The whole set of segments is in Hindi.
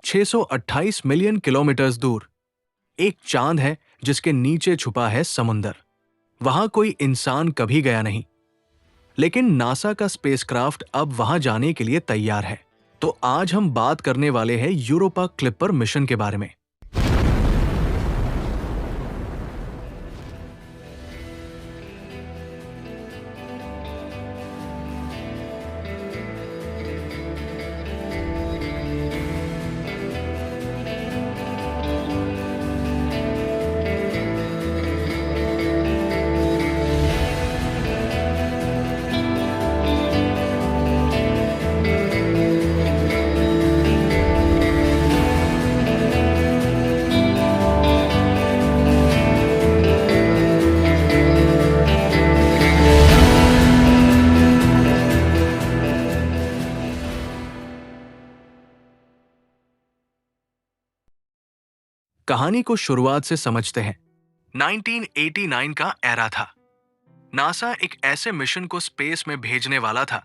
628 मिलियन किलोमीटर दूर एक चांद है जिसके नीचे छुपा है समुंदर। वहां कोई इंसान कभी गया नहीं, लेकिन नासा का स्पेसक्राफ्ट अब वहां जाने के लिए तैयार है। तो आज हम बात करने वाले हैं यूरोपा क्लिपर मिशन के बारे में। कहानी को शुरुआत से समझते हैं। 1989 का एरा था। नासा एक ऐसे मिशन को स्पेस में भेजने वाला था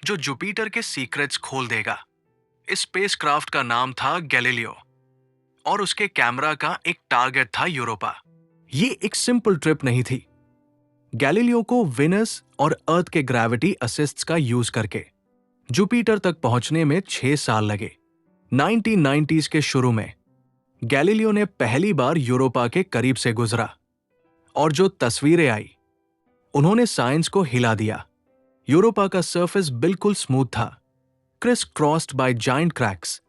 जो जुपिटर के सीक्रेट्स खोल देगा। इस स्पेसक्राफ्ट का नाम था गैलीलियो और उसके कैमरा का एक टारगेट था यूरोपा। ये एक सिंपल ट्रिप नहीं थी। गैलीलियो को वेनस और अर्थ के ग्रेविटी असिस्ट्स का यूज करके जुपिटर तक पहुंचने में 6 साल लगे। 1990s के शुरू में गैलीलियो ने पहली बार यूरोपा के करीब से गुजरा और जो तस्वीरें आई उन्होंने साइंस को हिला दिया। यूरोपा का सरफेस बिल्कुल स्मूथ था, crisscrossed by giant cracks,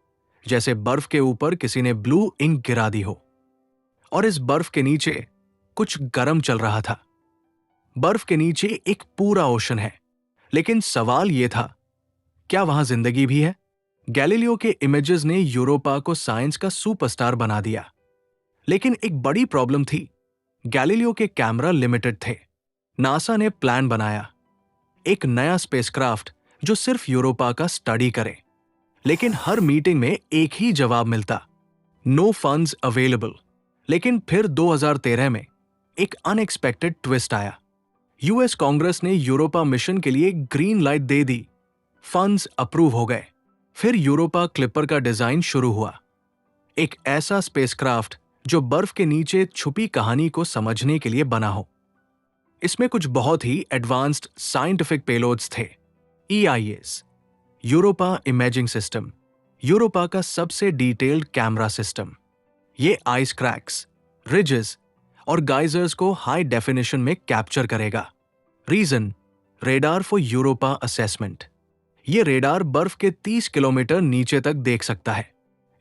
जैसे बर्फ के ऊपर किसी ने ब्लू इंक गिरा दी हो। और इस बर्फ के नीचे कुछ गर्म चल रहा था। बर्फ के नीचे एक पूरा ओशन है, लेकिन सवाल यह था, क्या वहां जिंदगी भी है? गैलीलियो के इमेजेस ने यूरोपा को साइंस का सुपरस्टार बना दिया, लेकिन एक बड़ी प्रॉब्लम थी। गैलीलियो के कैमरा लिमिटेड थे। नासा ने प्लान बनाया, एक नया स्पेसक्राफ्ट जो सिर्फ यूरोपा का स्टडी करे, लेकिन हर मीटिंग में एक ही जवाब मिलता, नो फंड्स अवेलेबल। लेकिन फिर 2013 में एक अनएक्सपेक्टेड ट्विस्ट आया। यूएस कांग्रेस ने यूरोपा मिशन के लिए ग्रीन लाइट दे दी, फंड्स अप्रूव हो गए। फिर यूरोपा क्लिपर का डिजाइन शुरू हुआ, एक ऐसा स्पेसक्राफ्ट जो बर्फ के नीचे छुपी कहानी को समझने के लिए बना हो। इसमें कुछ बहुत ही एडवांस्ड साइंटिफिक पेलोड्स थे। EIS, Europa imaging system, Europa का सबसे डिटेल्ड कैमरा सिस्टम। ये आइस क्रैक्स, रिजेस और गाइजर्स को हाई डेफिनेशन में कैप्चर करेगा। REASON, radar for Europa assessment. ये रेडार बर्फ के 30 किलोमीटर नीचे तक देख सकता है।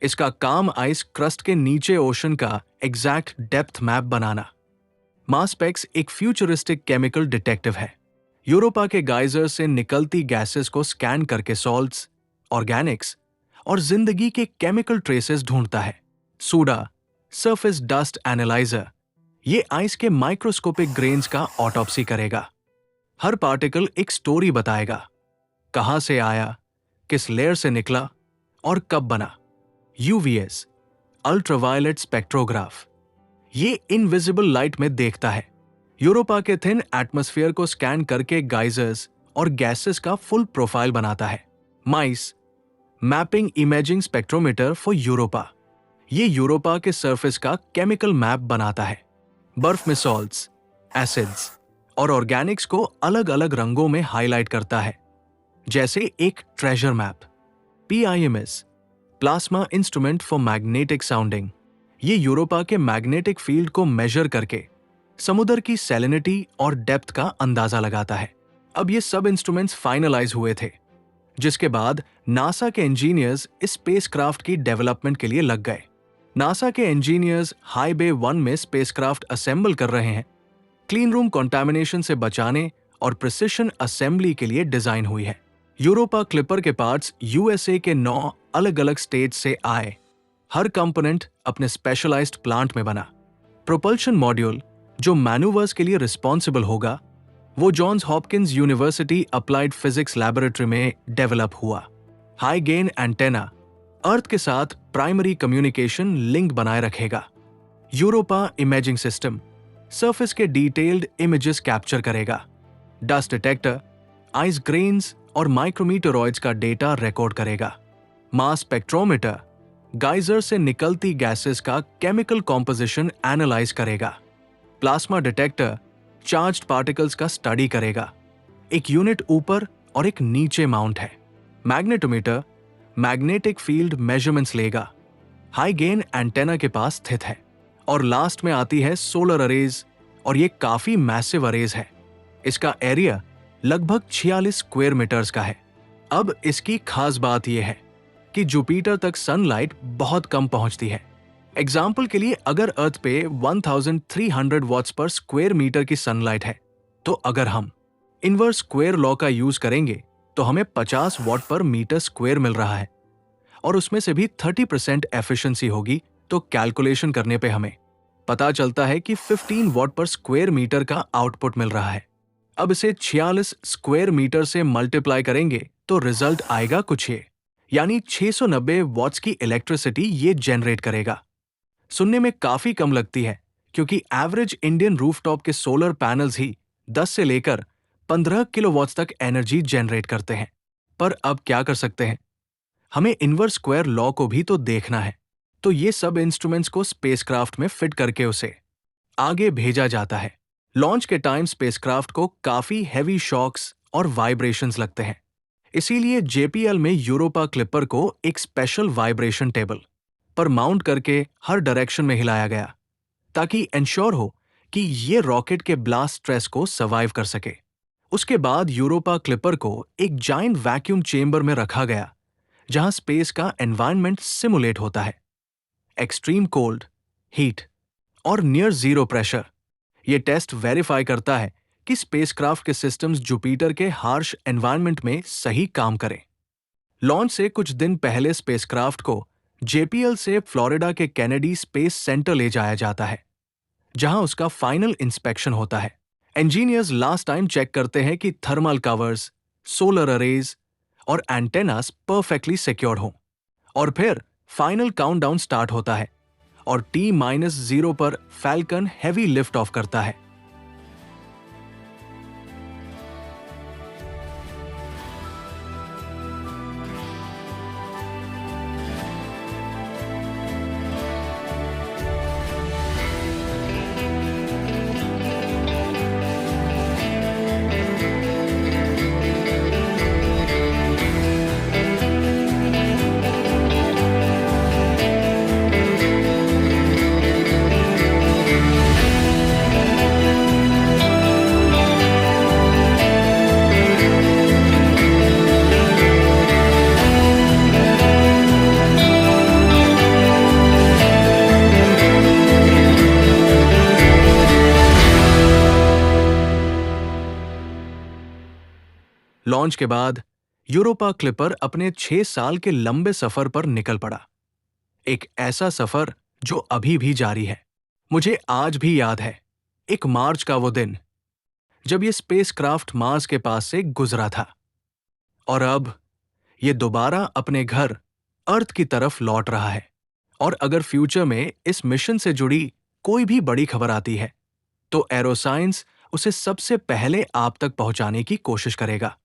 इसका काम आइस क्रस्ट के नीचे ओशन का एग्जैक्ट डेप्थ मैप बनाना। मासपेक्स एक फ्यूचरिस्टिक केमिकल डिटेक्टिव है। यूरोपा के गाइजर से निकलती गैसेस को स्कैन करके सॉल्ट्स, ऑर्गेनिक्स और जिंदगी के केमिकल ट्रेसेस ढूंढता है। सूडा, सरफेस डस्ट एनालाइजर, ये आइस के माइक्रोस्कोपिक ग्रेन्स का ऑटोप्सी करेगा। हर पार्टिकल एक स्टोरी बताएगा, कहां से आया, किस लेयर से निकला और कब बना। UVS, अल्ट्रावायलेट स्पेक्ट्रोग्राफ, ये इनविजिबल लाइट में देखता है। यूरोपा के थिन एटमॉस्फेयर को स्कैन करके गाइजर्स और गैसेस का फुल प्रोफाइल बनाता है। MISE, mapping imaging spectrometer for Europa, ये यूरोपा के सरफेस का केमिकल मैप बनाता है। बर्फ में सॉल्ट्स, एसिड्स और ऑर्गेनिक्स को अलग अलग रंगों में हाईलाइट करता है, जैसे एक treasure map. PIMS, plasma instrument for magnetic sounding, ये यूरोपा के मैग्नेटिक फील्ड को मेजर करके समुद्र की सैलिनिटी और डेप्थ का अंदाजा लगाता है। अब ये सब इंस्ट्रूमेंट्स फाइनलाइज हुए थे, जिसके बाद नासा के इंजीनियर्स इस स्पेसक्राफ्ट की डेवलपमेंट के लिए लग गए। नासा के इंजीनियर्स हाई बे 1 में स्पेसक्राफ्ट असेंबल कर रहे हैं। क्लीन रूम कंटामिनेशन से बचाने और प्रिसिशन असेंबली के लिए डिजाइन हुई है। यूरोपा क्लिपर के पार्ट्स USA के 9 अलग अलग स्टेट से आए। हर कंपोनेंट अपने स्पेशलाइज्ड प्लांट में बना। प्रोपल्शन मॉड्यूल जो मैन्यूवर्स के लिए रिस्पॉन्सिबल होगा, वो Johns Hopkins University Applied Physics Laboratory में डेवलप हुआ। हाई गेन एंटेना अर्थ के साथ प्राइमरी कम्युनिकेशन लिंक बनाए रखेगा। यूरोपा इमेजिंग सिस्टम सरफेस के डिटेल्ड इमेजेस कैप्चर करेगा। डस्ट डिटेक्टर आइस ग्रेन्स और माइक्रोमीटरॉइड्स का डेटा रिकॉर्ड करेगा। मास स्पेक्ट्रोमीटर गाइजर से निकलती गैसेस का केमिकल कॉम्पोजिशन एनालाइज करेगा। प्लाज्मा डिटेक्टर चार्ज्ड पार्टिकल्स का स्टडी करेगा। एक यूनिट ऊपर और एक नीचे माउंट है। मैग्नेटोमीटर मैग्नेटिक फील्ड मेजरमेंट्स लेगा। हाई गेन एंटेना के पास स्थित है। और लास्ट में आती है सोलर अरेज, और ये काफी मैसिव अरेज है। इसका एरिया लगभग 46 स्क्वायर मीटर्स का है। अब इसकी खास बात यह है कि जुपिटर तक सनलाइट बहुत कम पहुंचती है। एग्जाम्पल के लिए, अगर अर्थ पे 1300 वॉट्स पर स्क्वायर मीटर की सनलाइट है, तो अगर हम इनवर्स स्क्वायर लॉ का यूज करेंगे तो हमें 50 वॉट पर मीटर स्क्वायर मिल रहा है, और उसमें से भी 30% एफिशिएंसी होगी। तो कैलकुलेशन करने पे हमें पता चलता है कि 15 वॉट पर स्क्वायर मीटर का आउटपुट मिल रहा है। अब इसे 46 स्क्वायर मीटर से मल्टीप्लाई करेंगे तो रिजल्ट आएगा कुछ ये, यानी 690 वॉट्स की इलेक्ट्रिसिटी ये जनरेट करेगा। सुनने में काफी कम लगती है, क्योंकि एवरेज इंडियन रूफटॉप के सोलर पैनल्स ही 10 से लेकर 15 किलोवाट्स तक एनर्जी जनरेट करते हैं। पर अब क्या कर सकते हैं, हमें इनवर्स स्क्वायर लॉ को भी तो देखना है। तो ये सब इंस्ट्रूमेंट्स को स्पेसक्राफ्ट में फिट करके उसे आगे भेजा जाता है। लॉन्च के टाइम स्पेसक्राफ्ट को काफी हैवी शॉक्स और वाइब्रेशंस लगते हैं। इसीलिए जेपीएल में यूरोपा क्लिपर को एक स्पेशल वाइब्रेशन टेबल पर माउंट करके हर डायरेक्शन में हिलाया गया, ताकि इंश्योर हो कि ये रॉकेट के ब्लास्ट स्ट्रेस को सर्वाइव कर सके। उसके बाद यूरोपा क्लिपर को एक जायंट वैक्यूम चेंबर में रखा गया, जहां स्पेस का एनवायरनमेंट सिमुलेट होता है। एक्सट्रीम कोल्ड, हीट और नियर जीरो प्रेशर। ये टेस्ट वेरीफाई करता है कि स्पेसक्राफ्ट के सिस्टम्स जुपिटर के हार्श एनवायरनमेंट में सही काम करें। लॉन्च से कुछ दिन पहले स्पेसक्राफ्ट को जेपीएल से फ्लोरिडा के केनेडी स्पेस सेंटर ले जाया जाता है, जहां उसका फाइनल इंस्पेक्शन होता है। इंजीनियर्स लास्ट टाइम चेक करते हैं कि थर्मल कवर्स, सोलर अरेज और एंटेनास परफेक्टली सिक्योर्ड हों। और फिर फाइनल काउंटडाउन स्टार्ट होता है और T-0 पर फैल्कन हैवी लिफ्ट ऑफ करता है। लॉन्च के बाद यूरोपा क्लिपर अपने 6 साल के लंबे सफर पर निकल पड़ा। एक ऐसा सफर जो अभी भी जारी है। मुझे आज भी याद है, एक मार्च का वो दिन जब ये स्पेसक्राफ्ट मार्स के पास से गुजरा था, और अब ये दोबारा अपने घर अर्थ की तरफ लौट रहा है। और अगर फ्यूचर में इस मिशन से जुड़ी कोई भी बड़ी खबर आती है, तो एरोसाइंस उसे सबसे पहले आप तक पहुंचाने की कोशिश करेगा।